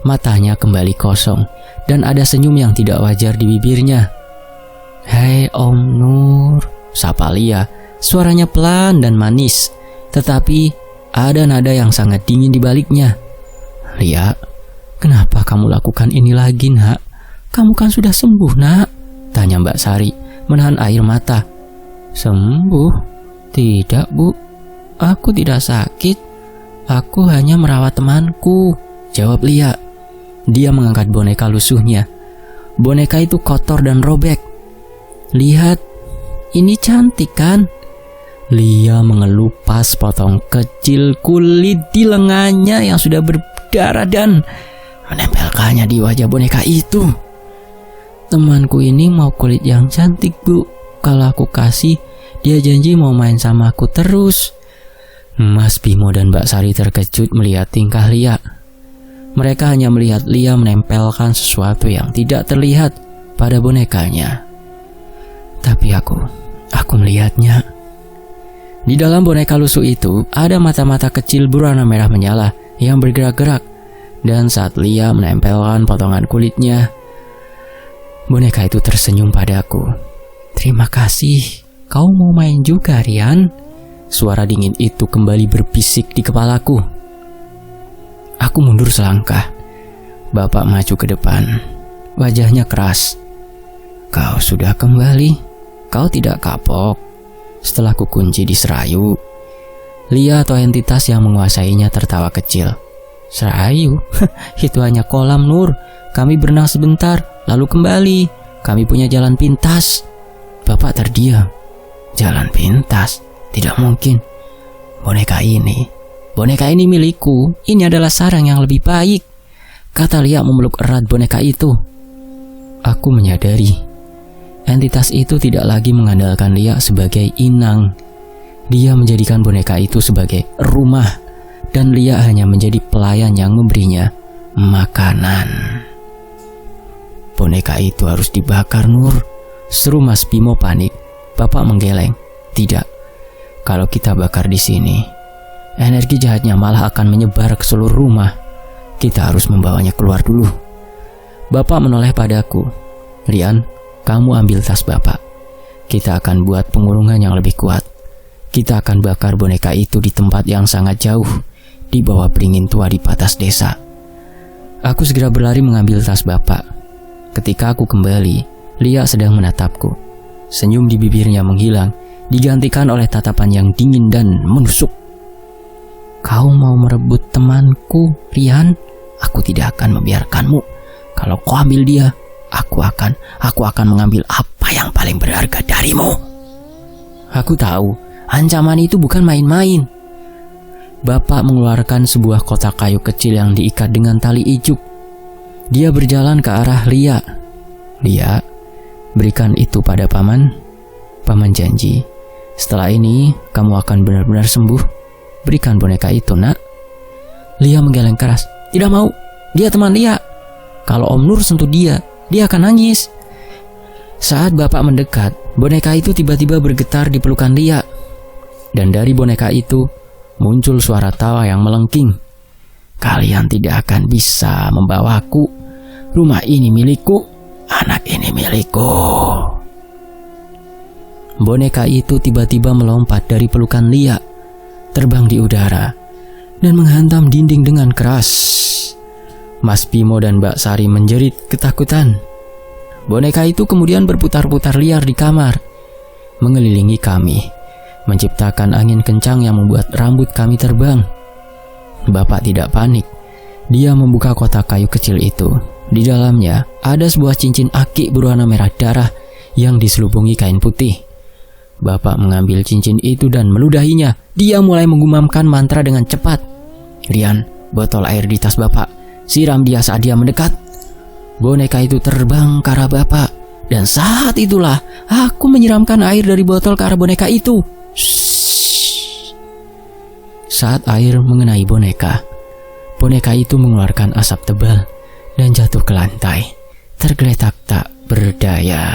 Matanya kembali kosong dan ada senyum yang tidak wajar di bibirnya. "Hei Om Nur," sapa Lia. Suaranya pelan dan manis, tetapi ada nada yang sangat dingin di baliknya. "Lia, kenapa kamu lakukan ini lagi, Nak? Kamu kan sudah sembuh, Nak?" tanya Mbak Sari, menahan air mata. "Sembuh? Tidak, Bu. Aku tidak sakit. Aku hanya merawat temanku," jawab Lia. Dia mengangkat boneka lusuhnya. Boneka itu kotor dan robek. "Lihat, ini cantik kan?" Lia mengelupas potong kecil kulit di lengannya yang sudah berdarah dan menempelkannya di wajah boneka itu. "Temanku ini mau kulit yang cantik, Bu. Kalau aku kasih, dia janji mau main sama aku terus." Mas Bimo dan Mbak Sari terkejut melihat tingkah Lia. Mereka hanya melihat Lia menempelkan sesuatu yang tidak terlihat pada bonekanya. Tapi aku melihatnya. Di dalam boneka lusuh itu ada mata-mata kecil berwarna merah menyala yang bergerak-gerak. Dan saat Lia menempelkan potongan kulitnya, boneka itu tersenyum padaku. "Terima kasih, kau mau main juga, Rian?" Suara dingin itu kembali berbisik di kepalaku. Aku mundur selangkah. Bapak maju ke depan. Wajahnya keras. "Kau sudah kembali? Kau tidak kapok?" Setelah kukunci di serayu, Lia atau entitas yang menguasainya tertawa kecil. "Serayu? Itu hanya kolam, Nur. Kami berenang sebentar, lalu kembali. Kami punya jalan pintas." Bapak terdiam. "Jalan pintas? Tidak mungkin. Boneka ini milikku. Ini adalah sarang yang lebih baik," kata Lia memeluk erat boneka itu. Aku menyadari entitas itu tidak lagi mengandalkan Lia sebagai inang. Dia menjadikan boneka itu sebagai rumah, dan Lia hanya menjadi pelayan yang memberinya makanan. "Boneka itu harus dibakar, Nur," seru Mas Bimo panik. Bapak menggeleng. "Tidak. Kalau kita bakar di sini, energi jahatnya malah akan menyebar ke seluruh rumah. Kita harus membawanya keluar dulu." Bapak menoleh padaku. "Rian, kamu ambil tas Bapak. Kita akan buat pengurungan yang lebih kuat. Kita akan bakar boneka itu di tempat yang sangat jauh, di bawah beringin tua di batas desa." Aku segera berlari mengambil tas Bapak. Ketika aku kembali, Lia sedang menatapku. Senyum di bibirnya menghilang, digantikan oleh tatapan yang dingin dan menusuk. "Kau mau merebut temanku, Rian? Aku tidak akan membiarkanmu. Kalau kau ambil dia, aku akan mengambil apa yang paling berharga darimu." Aku tahu, ancaman itu bukan main-main. Bapak mengeluarkan sebuah kotak kayu kecil yang diikat dengan tali ijuk. Dia berjalan ke arah Lia. "Lia, berikan itu pada Paman. Paman janji, setelah ini kamu akan benar-benar sembuh. Berikan boneka itu, Nak." Lia menggeleng keras. "Tidak mau, dia teman Lia. Kalau Om Nur sentuh dia akan nangis." Saat Bapak mendekat, boneka itu tiba-tiba bergetar di pelukan Lia. Dan dari boneka itu muncul suara tawa yang melengking. "Kalian tidak akan bisa membawaku. Rumah ini milikku. Anak ini milikku." Boneka itu tiba-tiba melompat dari pelukan Lia, terbang di udara, dan menghantam dinding dengan keras. Mas Bimo dan Mbak Sari menjerit ketakutan. Boneka itu kemudian berputar-putar liar di kamar, mengelilingi kami, menciptakan angin kencang yang membuat rambut kami terbang. Bapak tidak panik. Dia membuka kotak kayu kecil itu. Di dalamnya ada sebuah cincin aki berwarna merah darah yang diselubungi kain putih. Bapak mengambil cincin itu dan meludahinya. Dia mulai menggumamkan mantra dengan cepat. "Rian, botol air di tas Bapak. Siram dia saat dia mendekat." Boneka itu terbang ke arah Bapak, dan saat itulah aku menyiramkan air dari botol ke arah boneka itu. Shhh. Saat air mengenai boneka itu mengeluarkan asap tebal dan jatuh ke lantai, tergeletak tak berdaya.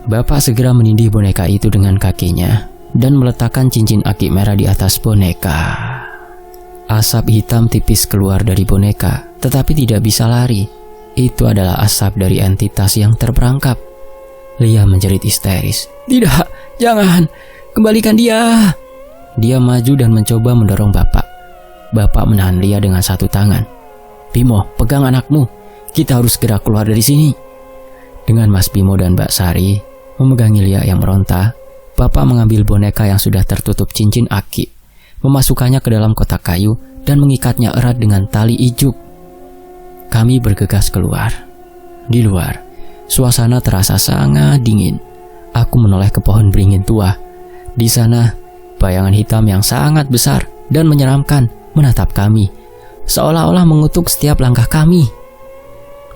Bapak segera menindih boneka itu dengan kakinya dan meletakkan cincin aki merah di atas boneka. Asap hitam tipis keluar dari boneka, tetapi tidak bisa lari. Itu adalah asap dari entitas yang terperangkap. Lia menjerit histeris. "Tidak, jangan, kembalikan dia." Dia maju dan mencoba mendorong Bapak. Bapak menahan Lia dengan satu tangan. "Bimo, pegang anakmu. Kita harus segera keluar dari sini." Dengan Mas Bimo dan Mbak Sari memegangi Lia yang meronta, Bapak mengambil boneka yang sudah tertutup cincin aki, memasukkannya ke dalam kotak kayu dan mengikatnya erat dengan tali ijuk. Kami bergegas keluar. Di luar, suasana terasa sangat dingin. Aku menoleh ke pohon beringin tua. Di sana, bayangan hitam yang sangat besar dan menyeramkan menatap kami, seolah-olah mengutuk setiap langkah kami.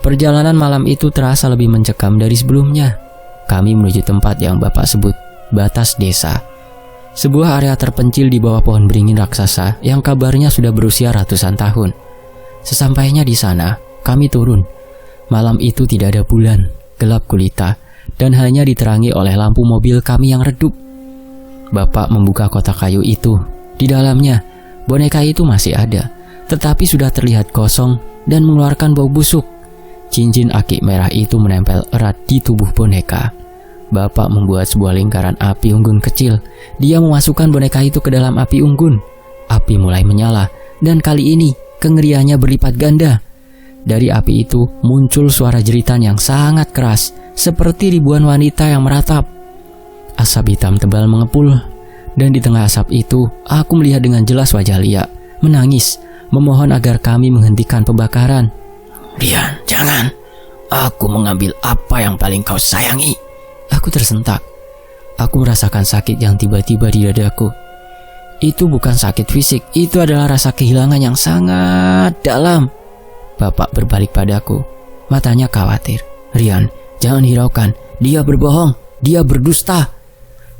Perjalanan malam itu terasa lebih mencekam dari sebelumnya. Kami menuju tempat yang Bapak sebut batas desa. Sebuah area terpencil di bawah pohon beringin raksasa yang kabarnya sudah berusia ratusan tahun. Sesampainya di sana, kami turun. Malam itu tidak ada bulan, gelap gulita, dan hanya diterangi oleh lampu mobil kami yang redup. Bapak membuka kotak kayu itu. Di dalamnya, boneka itu masih ada, tetapi sudah terlihat kosong dan mengeluarkan bau busuk. Cincin aki merah itu menempel erat di tubuh boneka. Bapak membuat sebuah lingkaran api unggun kecil. Dia memasukkan boneka itu ke dalam api unggun. Api mulai menyala, dan kali ini kengeriannya berlipat ganda. Dari api itu muncul suara jeritan yang sangat keras, seperti ribuan wanita yang meratap. Asap hitam tebal mengepul, dan di tengah asap itu aku melihat dengan jelas wajah Lia menangis, memohon agar kami menghentikan pembakaran. Rian, jangan. Aku mengambil apa yang paling kau sayangi. Aku tersentak. Aku merasakan sakit yang tiba-tiba di dadaku. Itu bukan sakit fisik, itu adalah rasa kehilangan yang sangat dalam. Bapak berbalik padaku, matanya khawatir. Rian, jangan hiraukan. Dia berbohong, dia berdusta.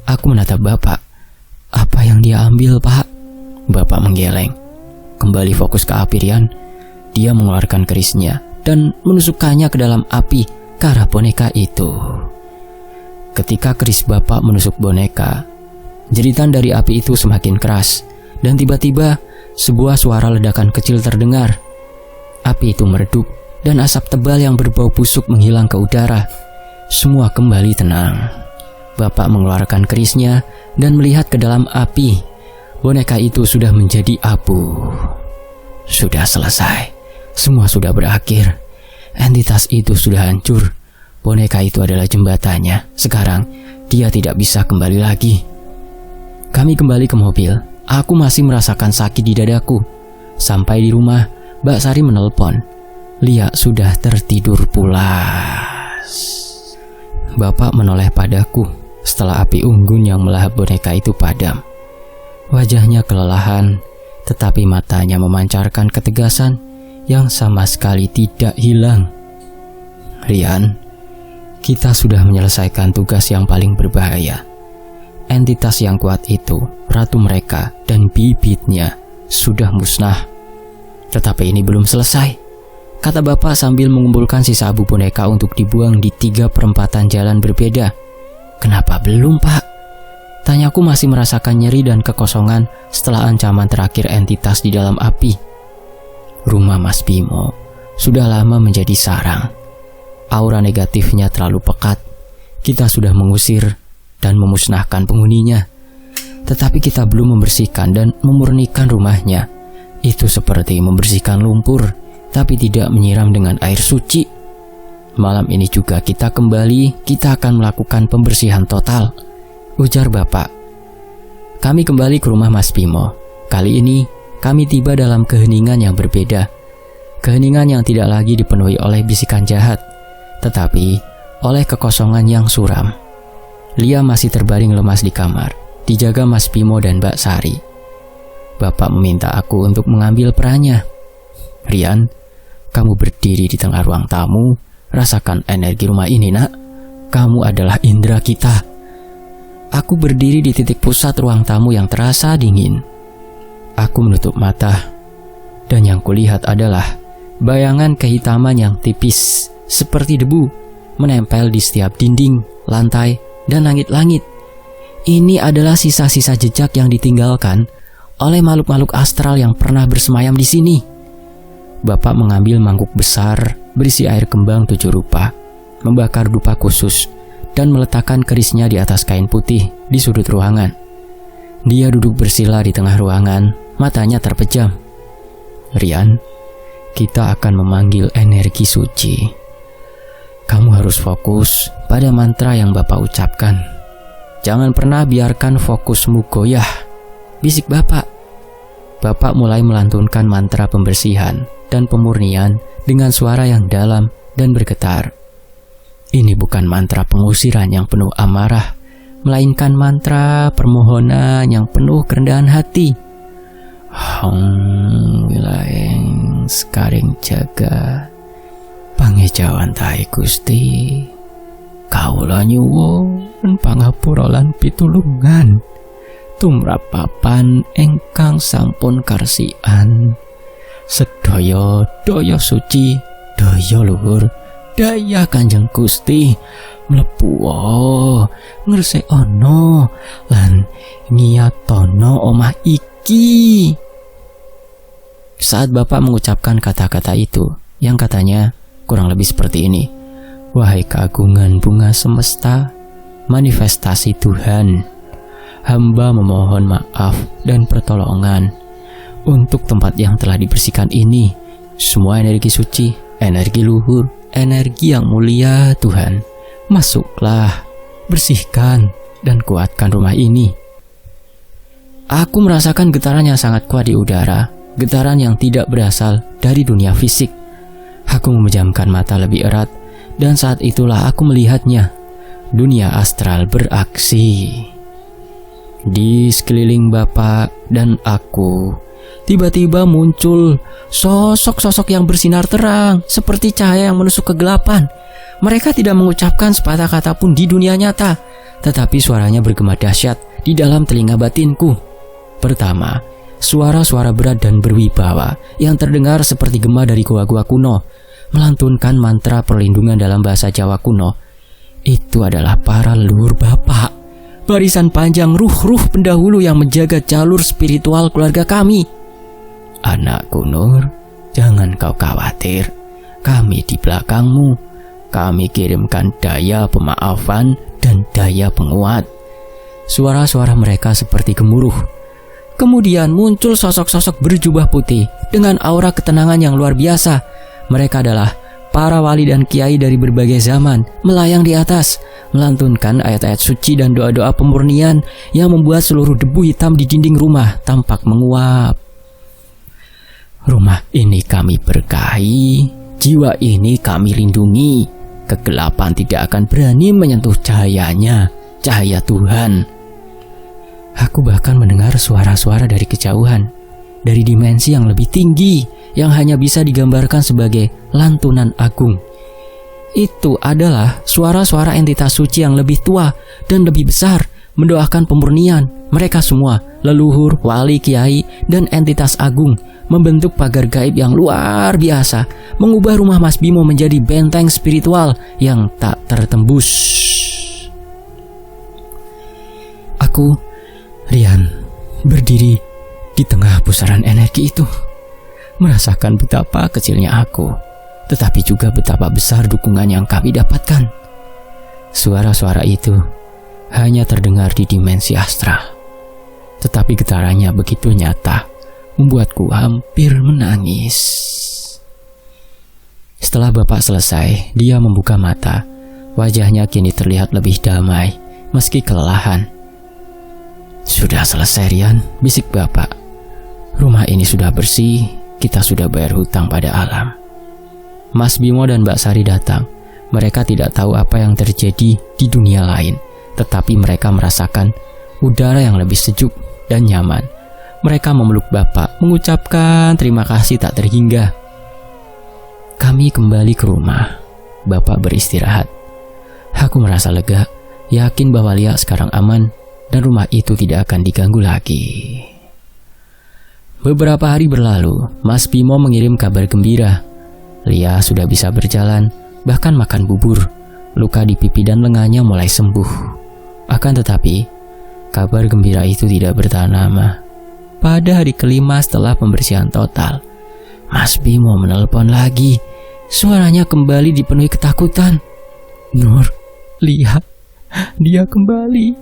Aku menatap Bapak. Apa yang dia ambil, Pak? Bapak menggeleng. Kembali fokus ke api, Rian. Dia mengeluarkan kerisnya dan menusukkannya ke dalam api ke arah boneka itu. Ketika keris Bapak menusuk boneka, jeritan dari api itu semakin keras, dan tiba-tiba sebuah suara ledakan kecil terdengar. Api itu meredup dan asap tebal yang berbau busuk menghilang ke udara. Semua kembali tenang. Bapak mengeluarkan kerisnya dan melihat ke dalam api. Boneka itu sudah menjadi abu. Sudah selesai. Semua sudah berakhir. Entitas itu sudah hancur. Boneka itu adalah jembatannya. Sekarang dia tidak bisa kembali lagi. Kami kembali ke mobil. Aku masih merasakan sakit di dadaku. Sampai di rumah, Mbak Sari menelpon. Lia sudah tertidur pulas. Bapak menoleh padaku setelah api unggun yang melahap boneka itu padam. Wajahnya kelelahan, tetapi matanya memancarkan ketegasan yang sama sekali tidak hilang. Rian, kita sudah menyelesaikan tugas yang paling berbahaya. Entitas yang kuat itu, ratu mereka dan bibitnya sudah musnah. Tetapi ini belum selesai, kata Bapak sambil mengumpulkan sisa abu boneka untuk dibuang di 3 perempatan jalan berbeda. Kenapa belum, Pak? Tanyaku masih merasakan nyeri dan kekosongan setelah ancaman terakhir entitas di dalam api. Rumah Mas Bimo sudah lama menjadi sarang. Aura negatifnya terlalu pekat. Kita sudah mengusir dan memusnahkan penghuninya. Tetapi kita belum membersihkan dan memurnikan rumahnya. Itu seperti membersihkan lumpur, tapi tidak menyiram dengan air suci. Malam ini juga kita akan melakukan pembersihan total, ujar Bapak. Kami kembali ke rumah Mas Bimo. Kali ini kami tiba dalam keheningan yang berbeda. Keheningan yang tidak lagi dipenuhi oleh bisikan jahat, tetapi oleh kekosongan yang suram. Lia masih terbaring lemas di kamar, dijaga Mas Bimo dan Mbak Sari. Bapak meminta aku untuk mengambil perannya. Rian, kamu berdiri di tengah ruang tamu. Rasakan energi rumah ini, nak. Kamu adalah indera kita. Aku berdiri di titik pusat ruang tamu yang terasa dingin. Aku menutup mata, dan yang kulihat adalah bayangan kehitaman yang tipis seperti debu menempel di setiap dinding, lantai, dan langit-langit. Ini adalah sisa-sisa jejak yang ditinggalkan oleh makhluk-makhluk astral yang pernah bersemayam di sini. Bapak mengambil mangkuk besar berisi air kembang 7 rupa, membakar dupa khusus, dan meletakkan kerisnya di atas kain putih di sudut ruangan. Dia duduk bersila di tengah ruangan, matanya terpejam. Rian, kita akan memanggil energi suci. Kamu harus fokus pada mantra yang Bapak ucapkan. Jangan pernah biarkan fokusmu goyah, bisik Bapak. Bapak mulai melantunkan mantra pembersihan dan pemurnian dengan suara yang dalam dan bergetar. Ini bukan mantra pengusiran yang penuh amarah, melainkan mantra permohonan yang penuh kerendahan hati. Wilayeng sekaring jaga pangejawan tahe Gusti, kawula nyuwun pangapura lan pitulungan tumrap papan ingkang sampun karsian. Sedaya daya suci, daya luhur, daya Kanjeng Gusti mlebu ngresikono lan ngiyatono omah iki. saat Bapak mengucapkan kata-kata itu, yang katanya kurang lebih seperti ini. Wahai keagungan bunga semesta, manifestasi Tuhan, hamba memohon maaf dan pertolongan untuk tempat yang telah dibersihkan ini. Semua energi suci, energi luhur, energi yang mulia Tuhan, masuklah, bersihkan dan kuatkan rumah ini. Aku merasakan getaran yang sangat kuat di udara, getaran yang tidak berasal dari dunia fisik. Aku memejamkan mata lebih erat, dan saat itulah aku melihatnya. Dunia astral beraksi. Di sekeliling Bapak dan aku, tiba-tiba muncul sosok-sosok yang bersinar terang, seperti cahaya yang menusuk kegelapan. Mereka tidak mengucapkan sepatah kata pun di dunia nyata, tetapi suaranya bergema dahsyat di dalam telinga batinku. Pertama, suara-suara berat dan berwibawa yang terdengar seperti gema dari gua-gua kuno, melantunkan mantra perlindungan dalam bahasa Jawa kuno. Itu adalah para leluhur Bapak, barisan panjang ruh-ruh pendahulu yang menjaga jalur spiritual keluarga kami. Anakku Nur, jangan kau khawatir, kami di belakangmu. Kami kirimkan daya pemaafan dan daya penguat. Suara-suara mereka seperti gemuruh. Kemudian muncul sosok-sosok berjubah putih dengan aura ketenangan yang luar biasa. Mereka adalah para wali dan kiai dari berbagai zaman, melayang di atas, melantunkan ayat-ayat suci dan doa-doa pemurnian yang membuat seluruh debu hitam di dinding rumah tampak menguap. Rumah ini kami berkahi, jiwa ini kami lindungi. Kegelapan tidak akan berani menyentuh cahayanya, cahaya Tuhan. Aku bahkan mendengar suara-suara dari kejauhan, dari dimensi yang lebih tinggi, yang hanya bisa digambarkan sebagai lantunan agung. Itu adalah suara-suara entitas suci yang lebih tua dan lebih besar, mendoakan pemurnian. Mereka semua, leluhur, wali, kiai, dan entitas agung, membentuk pagar gaib yang luar biasa, mengubah rumah Mas Bimo menjadi benteng spiritual yang tak tertembus. Aku, Rian, berdiri di tengah pusaran energi itu, merasakan betapa kecilnya aku, tetapi juga betapa besar dukungan yang kami dapatkan. Suara-suara itu hanya terdengar di dimensi astral, tetapi getarannya begitu nyata, membuatku hampir menangis. Setelah Bapak selesai, dia membuka mata. Wajahnya kini terlihat lebih damai, meski kelelahan. Sudah selesai, Rian, bisik Bapak. Rumah ini sudah bersih, kita sudah bayar hutang pada alam. Mas Bimo dan Mbak Sari datang. Mereka tidak tahu apa yang terjadi di dunia lain, tetapi mereka merasakan udara yang lebih sejuk dan nyaman. Mereka memeluk Bapak, mengucapkan terima kasih tak terhingga. Kami kembali ke rumah. Bapak beristirahat. Aku merasa lega, yakin bahwa Lia sekarang aman dan rumah itu tidak akan diganggu lagi. Beberapa hari berlalu, Mas Bimo mengirim kabar gembira. Lia sudah bisa berjalan, bahkan makan bubur. Luka di pipi dan lengannya mulai sembuh. Akan tetapi, kabar gembira itu tidak bertahan lama. Pada hari kelima setelah pembersihan total, Mas Bimo menelpon lagi. Suaranya kembali dipenuhi ketakutan. Nur, lihat, dia kembali.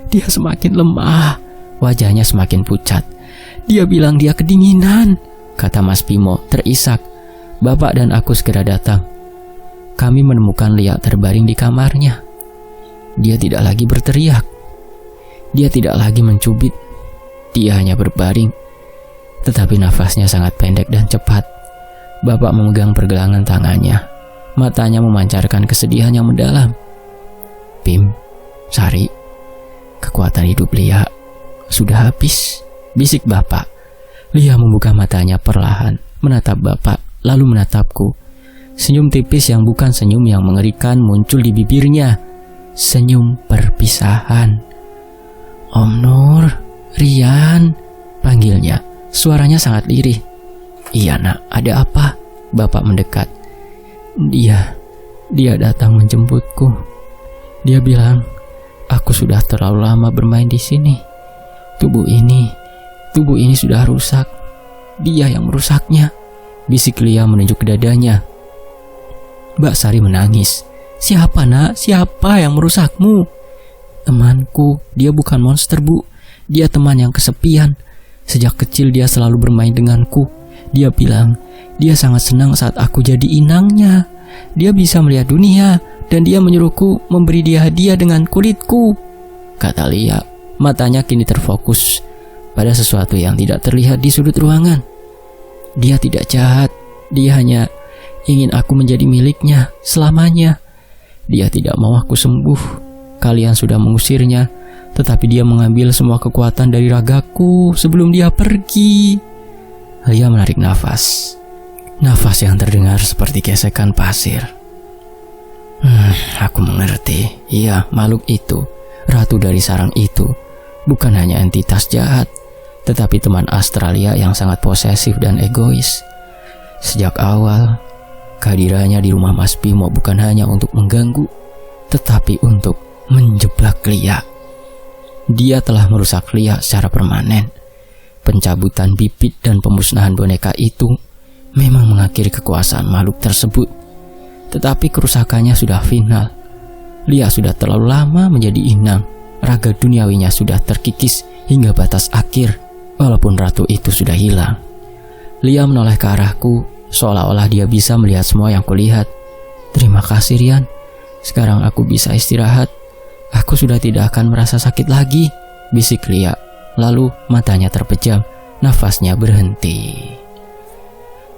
Dia semakin lemah, wajahnya semakin pucat. Dia bilang dia kedinginan, kata Mas Bimo terisak. Bapak dan aku segera datang. Kami menemukan Lia terbaring di kamarnya. Dia tidak lagi berteriak. Dia tidak lagi mencubit. Dia hanya berbaring. Tetapi nafasnya sangat pendek dan cepat. Bapak memegang pergelangan tangannya. Matanya memancarkan kesedihan yang mendalam. Bim, Sari, kekuatan hidup Lia sudah habis, bisik Bapak. Lia membuka matanya perlahan, menatap Bapak, lalu menatapku. Senyum tipis yang bukan senyum yang mengerikan muncul di bibirnya. Senyum perpisahan. Om Nur, Rian, panggilnya. Suaranya sangat lirih. Iya nak, ada apa? Bapak mendekat. Dia datang menjemputku. Dia bilang, aku sudah terlalu lama bermain di sini. Tubuh ini sudah rusak. dia yang merusaknya, bisik Lia menunjuk ke dadanya. Mbak Sari menangis. Siapa nak? Siapa yang merusakmu? Temanku, dia bukan monster bu. Dia teman yang kesepian. Sejak kecil dia selalu bermain denganku. Dia bilang, dia sangat senang saat aku jadi inangnya. Dia bisa melihat dunia, dan dia menyuruhku memberi dia hadiah dengan kulitku, kata Lia. Matanya kini terfokus pada sesuatu yang tidak terlihat di sudut ruangan. Dia tidak jahat. Dia hanya ingin aku menjadi miliknya selamanya. Dia tidak mau aku sembuh. Kalian sudah mengusirnya, tetapi dia mengambil semua kekuatan dari ragaku sebelum dia pergi. Lia menarik nafas. Nafas yang terdengar seperti gesekan pasir. Aku mengerti. Iya, makhluk itu, ratu dari sarang itu, bukan hanya entitas jahat, tetapi teman Australia yang sangat posesif dan egois. Sejak awal, kehadirannya di rumah Mas Bimo bukan hanya untuk mengganggu, tetapi untuk menjebak Lia. Dia telah merusak Lia secara permanen. Pencabutan bibit dan pemusnahan boneka itu memang mengakhiri kekuasaan makhluk tersebut. Tetapi kerusakannya sudah final. Lia sudah terlalu lama menjadi inang. Raga duniawinya sudah terkikis hingga batas akhir, walaupun ratu itu sudah hilang. Lia menoleh ke arahku, seolah-olah dia bisa melihat semua yang kulihat. Terima kasih Rian. Sekarang aku bisa istirahat. Aku sudah tidak akan merasa sakit lagi, bisik Lia. Lalu matanya terpejam, nafasnya berhenti.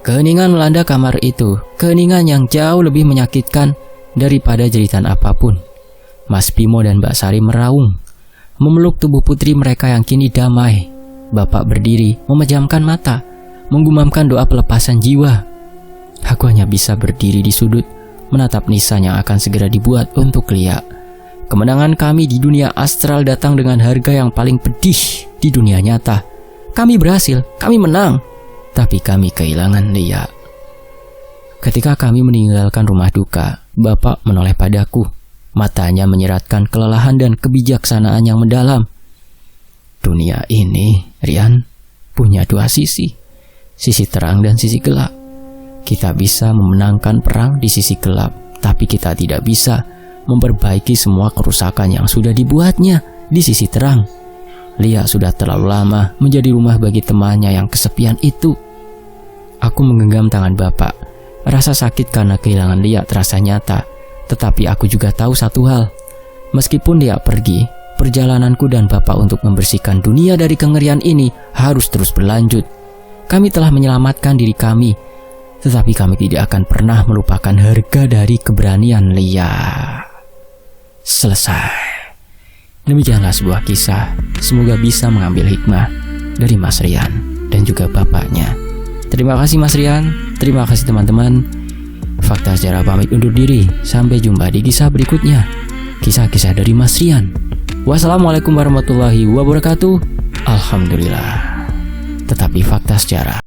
Keheningan melanda kamar itu, keheningan yang jauh lebih menyakitkan daripada jeritan apapun. Mas Bimo dan Mbak Sari meraung, memeluk tubuh putri mereka yang kini damai. Bapak berdiri, memejamkan mata, menggumamkan doa pelepasan jiwa. Aku hanya bisa berdiri di sudut, menatap nisan yang akan segera dibuat untuk Lia. Kemenangan kami di dunia astral datang dengan harga yang paling pedih di dunia nyata. Kami berhasil, kami menang, tapi kami kehilangan Lia. Ketika kami meninggalkan rumah duka, Bapak menoleh padaku. Matanya menyeratkan kelelahan dan kebijaksanaan yang mendalam. Dunia ini, Rian, punya dua sisi. Sisi terang dan sisi gelap. Kita bisa memenangkan perang di sisi gelap, tapi kita tidak bisa memperbaiki semua kerusakan yang sudah dibuatnya di sisi terang. Lia sudah terlalu lama menjadi rumah bagi temannya yang kesepian itu. Aku menggenggam tangan Bapak. Rasa sakit karena kehilangan Lia terasa nyata. Tetapi aku juga tahu satu hal. Meskipun Lia pergi, perjalananku dan Bapak untuk membersihkan dunia dari kengerian ini harus terus berlanjut. Kami telah menyelamatkan diri kami, tetapi kami tidak akan pernah melupakan harga dari keberanian Lia. Selesai. Demikianlah sebuah kisah. Semoga bisa mengambil hikmah dari Mas Rian dan juga bapaknya. Terima kasih Mas Rian. Terima kasih teman-teman. Fakta Sejarah pamit undur diri. Sampai jumpa di kisah berikutnya. Kisah-kisah dari Mas Rian. Wassalamualaikum warahmatullahi wabarakatuh. Alhamdulillah. Tetapi fakta sejarah